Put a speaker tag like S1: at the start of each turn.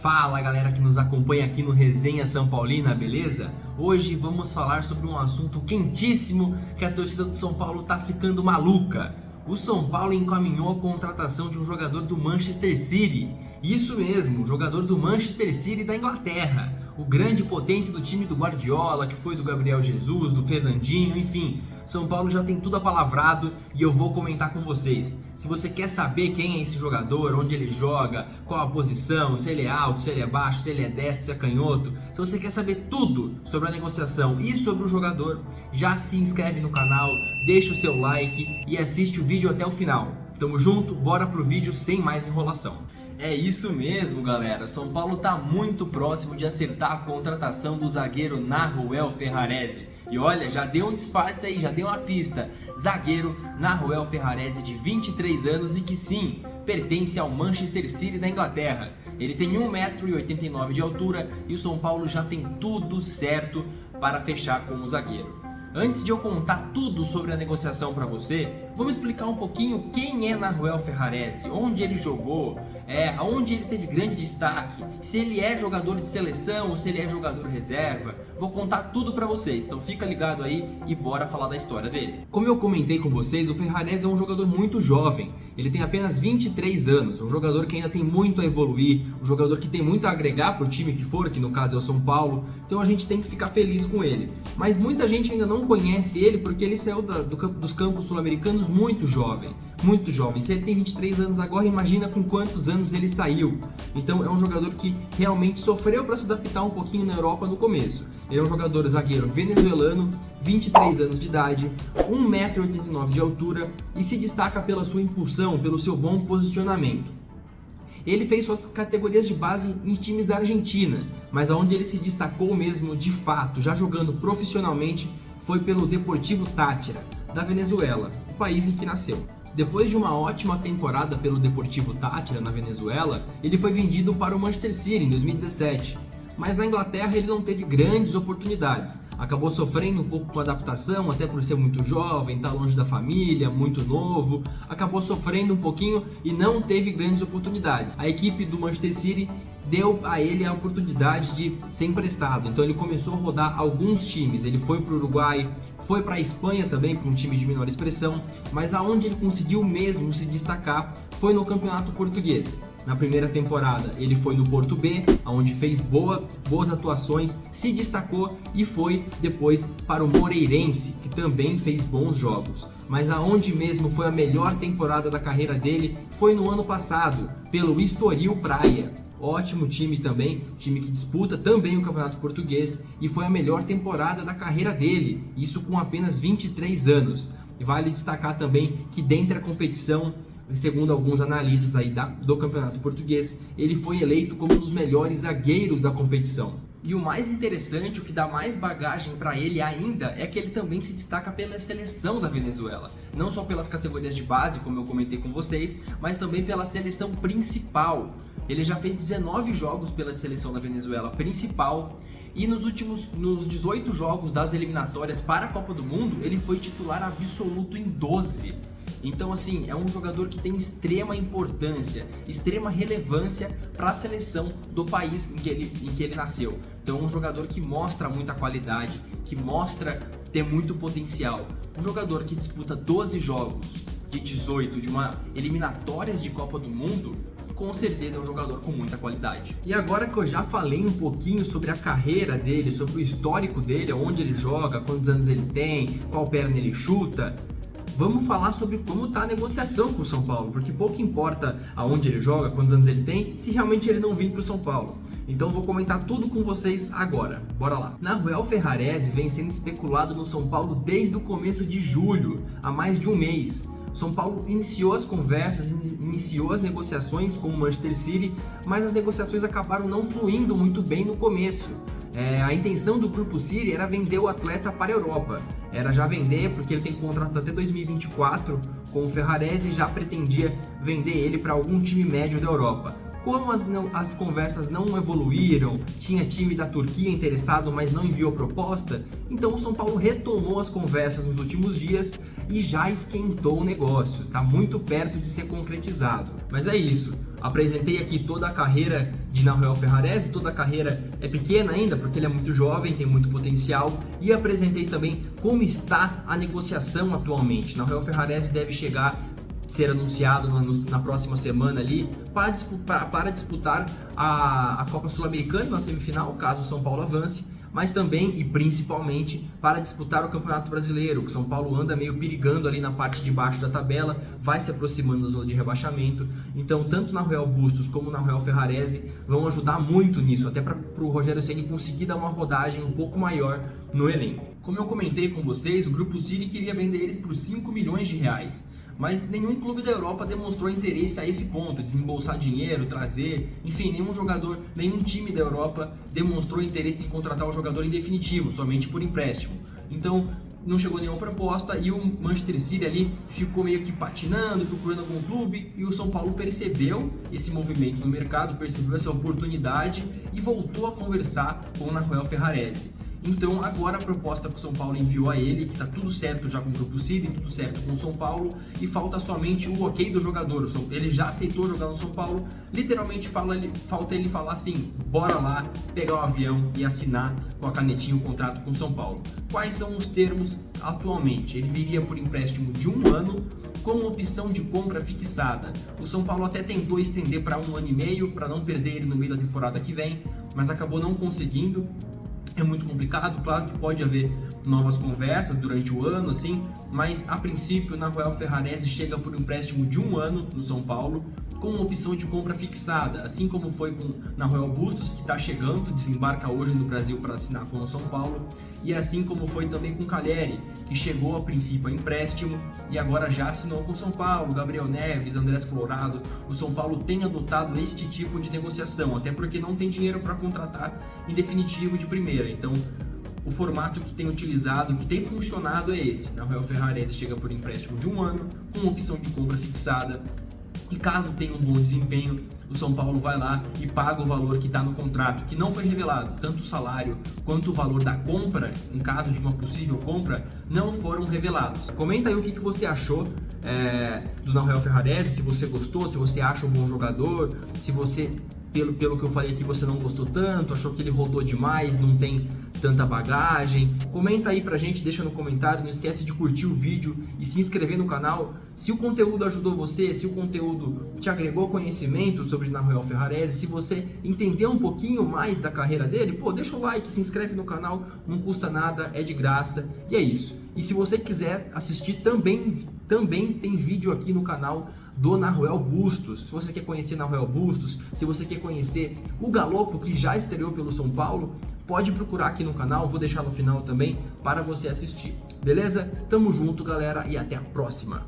S1: Fala galera que nos acompanha aqui no Resenha São Paulina, beleza? Hoje vamos falar sobre um assunto quentíssimo que a torcida do São Paulo tá ficando maluca. O São Paulo encaminhou a contratação de um jogador do Manchester City. Isso mesmo, um jogador do Manchester City da Inglaterra. O grande potência do time do Guardiola, que foi do Gabriel Jesus, do Fernandinho, enfim. São Paulo já tem tudo apalavrado e eu vou comentar com vocês. Se você quer saber quem é esse jogador, onde ele joga, qual a posição, se ele é alto, se ele é baixo, se ele é destro, se é canhoto, se você quer saber tudo sobre a negociação e sobre o jogador, já se inscreve no canal, deixa o seu like e assiste o vídeo até o final. Tamo junto, bora pro vídeo sem mais enrolação. É isso mesmo, galera. São Paulo tá muito próximo de acertar a contratação do zagueiro Nahuel Ferrarese. E olha, já deu um disfarce aí, já deu uma pista. Zagueiro Nahuel Ferrarese, de 23 anos e que sim, pertence ao Manchester City da Inglaterra. Ele tem 1,89 m de altura e o São Paulo já tem tudo certo para fechar com o zagueiro. Antes de eu contar tudo sobre a negociação para você, vamos explicar um pouquinho quem é Nahuel Ferrarese, onde ele jogou, aonde ele teve grande destaque, se ele é jogador de seleção ou se ele é jogador reserva. Vou contar tudo para vocês, então fica ligado aí e bora falar da história dele. Como eu comentei com vocês, o Ferrarese é um jogador muito jovem, ele tem apenas 23 anos, um jogador que ainda tem muito a evoluir, um jogador que tem muito a agregar para o time que for, que no caso é o São Paulo, então a gente tem que ficar feliz com ele. Mas muita gente ainda não conhece ele porque ele saiu dos campos sul-americanos muito jovem, muito jovem. Se ele tem 23 anos agora, imagina com quantos anos ele saiu. Então é um jogador que realmente sofreu para se adaptar um pouquinho na Europa no começo. Ele é um jogador zagueiro venezuelano, 23 anos de idade, 1,89 m de altura e se destaca pela sua impulsão, pelo seu bom posicionamento. Ele fez suas categorias de base em times da Argentina, mas aonde ele se destacou mesmo de fato, já jogando profissionalmente, foi pelo Deportivo Táchira, da Venezuela, o país em que nasceu. Depois de uma ótima temporada pelo Deportivo Táchira na Venezuela, ele foi vendido para o Manchester City em 2017. Mas na Inglaterra ele não teve grandes oportunidades, acabou sofrendo um pouco com a adaptação, até por ser muito jovem, tá longe da família, muito novo, acabou sofrendo um pouquinho e não teve grandes oportunidades. A equipe do Manchester City deu a ele a oportunidade de ser emprestado, então ele começou a rodar alguns times, ele foi para o Uruguai, foi para a Espanha também, para um time de menor expressão, mas aonde ele conseguiu mesmo se destacar foi no Campeonato Português. Na primeira temporada ele foi no Porto B, onde fez boas atuações, se destacou e foi depois para o Moreirense, que também fez bons jogos. Mas aonde mesmo foi a melhor temporada da carreira dele foi no ano passado, pelo Estoril Praia. Ótimo time também, time que disputa também o Campeonato Português e foi a melhor temporada da carreira dele, isso com apenas 23 anos. E vale destacar também que dentro da competição, segundo alguns analistas aí do Campeonato Português, ele foi eleito como um dos melhores zagueiros da competição. E o mais interessante, o que dá mais bagagem para ele ainda, é que ele também se destaca pela seleção da Venezuela. Não só pelas categorias de base, como eu comentei com vocês, mas também pela seleção principal. Ele já fez 19 jogos pela seleção da Venezuela principal e nos 18 jogos das eliminatórias para a Copa do Mundo, ele foi titular absoluto em 12. Então assim, é um jogador que tem extrema importância, extrema relevância para a seleção do país em que ele nasceu. Então é um jogador que mostra muita qualidade, que mostra ter muito potencial. Um jogador que disputa 12 jogos de 18 de uma eliminatórias de Copa do Mundo, com certeza é um jogador com muita qualidade. E agora que eu já falei um pouquinho sobre a carreira dele, sobre o histórico dele, onde ele joga, quantos anos ele tem, qual perna ele chuta, vamos falar sobre como está a negociação com o São Paulo, porque pouco importa aonde ele joga, quantos anos ele tem, se realmente ele não vir para o São Paulo. Então vou comentar tudo com vocês agora, bora lá. Nahuel Ferrarese vem sendo especulado no São Paulo desde o começo de julho, há mais de um mês. São Paulo iniciou as conversas, iniciou as negociações com o Manchester City, mas as negociações acabaram não fluindo muito bem no começo. A intenção do Grupo City era vender o atleta para a Europa, era já vender porque ele tem contrato até 2024 com o Ferrarese e já pretendia vender ele para algum time médio da Europa. Como as conversas não evoluíram, tinha time da Turquia interessado, mas não enviou proposta, então o São Paulo retomou as conversas nos últimos dias e já esquentou o negócio, está muito perto de ser concretizado. Mas é isso. Apresentei aqui toda a carreira de Nahuel Ferrarese, toda a carreira é pequena ainda, porque ele é muito jovem, tem muito potencial, e apresentei também como está a negociação atualmente. Nahuel Ferrarese deve ser anunciado na próxima semana ali para disputar a Copa Sul-Americana na semifinal, caso o São Paulo avance, mas também e principalmente para disputar o Campeonato Brasileiro, que o São Paulo anda meio perigando ali na parte de baixo da tabela, vai se aproximando da zona de rebaixamento. Então tanto Nahuel Bustos como Nahuel Ferrarese vão ajudar muito nisso, até para o Rogério Ceni conseguir dar uma rodagem um pouco maior no elenco. Como eu comentei com vocês, o Grupo City queria vender eles por 5 milhões de reais. Mas nenhum clube da Europa demonstrou interesse a esse ponto, desembolsar dinheiro, trazer, enfim, nenhum time da Europa demonstrou interesse em contratar o jogador em definitivo, somente por empréstimo. Então, não chegou nenhuma proposta e o Manchester City ali ficou meio que patinando, procurando algum clube, e o São Paulo percebeu esse movimento no mercado, percebeu essa oportunidade e voltou a conversar com o Nahuel Ferrarese. Então agora a proposta que o São Paulo enviou a ele, que está tudo certo já com o Grupo City, tudo certo com o São Paulo, e falta somente o ok do jogador. Ele já aceitou jogar no São Paulo, literalmente falta ele falar assim, bora lá, pegar o avião e assinar com a canetinha o contrato com o São Paulo. Quais são os termos atualmente? Ele viria por empréstimo de 1 ano, com opção de compra fixada. O São Paulo até tentou estender para 1 ano e meio, para não perder ele no meio da temporada que vem, mas acabou não conseguindo. É muito complicado, claro que pode haver novas conversas durante o ano, assim, mas a princípio Nahuel Ferrarese chega por um empréstimo de 1 ano no São Paulo, com uma opção de compra fixada, assim como foi com Nahuel Bustos, que está chegando, desembarca hoje no Brasil para assinar com o São Paulo, e assim como foi também com Calleri, que chegou a princípio a empréstimo e agora já assinou com o São Paulo, Gabriel Neves, Andrés Colorado. O São Paulo tem adotado este tipo de negociação, até porque não tem dinheiro para contratar em definitivo de primeira. Então, o formato que tem utilizado, que tem funcionado é esse. Nahuel Ferrarese chega por empréstimo de 1 ano, com opção de compra fixada. E caso tenha um bom desempenho, o São Paulo vai lá e paga o valor que está no contrato, que não foi revelado. Tanto o salário quanto o valor da compra, em caso de uma possível compra, não foram revelados. Comenta aí o que você achou do Nahuel Ferrarese, se você gostou, se você acha um bom jogador, se você, pelo que eu falei aqui, você não gostou tanto, achou que ele rodou demais, não tem tanta bagagem. Comenta aí pra gente, deixa no comentário, não esquece de curtir o vídeo e se inscrever no canal. Se o conteúdo ajudou você, se o conteúdo te agregou conhecimento sobre Nahuel Ferrarese, se você entendeu um pouquinho mais da carreira dele, pô, deixa o like, se inscreve no canal, não custa nada, é de graça, e é isso. E se você quiser assistir também tem vídeo aqui no canal do Nahuel Bustos. Se você quer conhecer Nahuel Bustos, se você quer conhecer o Galopo, que já estreou pelo São Paulo, pode procurar aqui no canal, vou deixar no final também para você assistir. Beleza? Tamo junto, galera, e até a próxima!